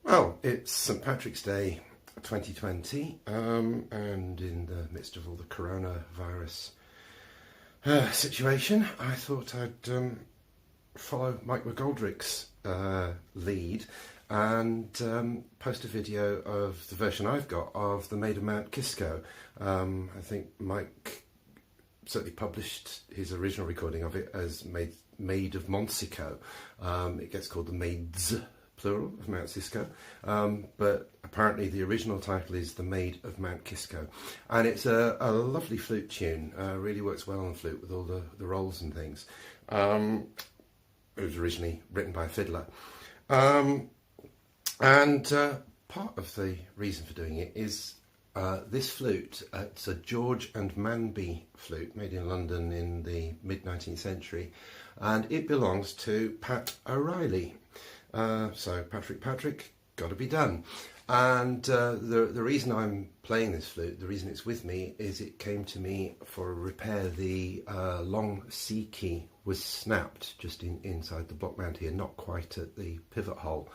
Well, it's St Patrick's Day 2020, and in the midst of all the coronavirus situation, I thought I'd follow Mike McGoldrick's lead and post a video of the version I've got of the Maid of Mount Cisco. I think Mike certainly published his original recording of it as Maid of Mount Cisco. It gets called the Maids, plural, of Mount Cisco, but apparently the original title is The Maid of Mount Kisco, and it's a lovely flute tune. Really works well on the flute with all the rolls and things. It was originally written by a fiddler, and part of the reason for doing it is this flute. It's a George and Manby flute made in London in the mid-19th century, and it belongs to Pat O'Reilly. So Patrick, got to be done. And the reason I'm playing this flute, the reason it's with me, is it came to me for a repair. The long C key was snapped just inside the block mount here, not quite at the pivot hole,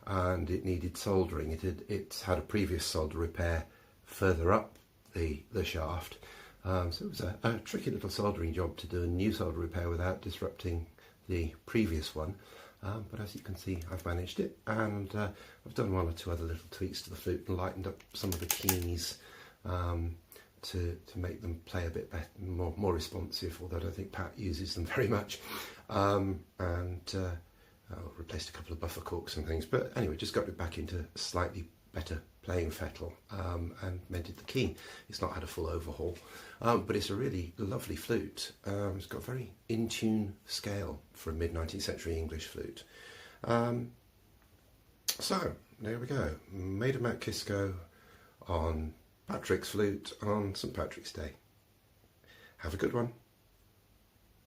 and it needed soldering. It had a previous solder repair further up the shaft, so it was a tricky little soldering job to do a new solder repair without disrupting the previous one. But as you can see, I've managed it, and I've done one or two other little tweaks to the flute and lightened up some of the keys to make them play a bit better, more responsive, although I don't think Pat uses them very much. And replaced a couple of buffer corks and things. But anyway, just got it back into slightly better playing fettle, and mended the key. It's not had a full overhaul, but it's a really lovely flute. It's got a very in-tune scale for a mid-19th century English flute. So there we go, Maid of Mount Cisco on Patrick's flute on St Patrick's Day. Have a good one.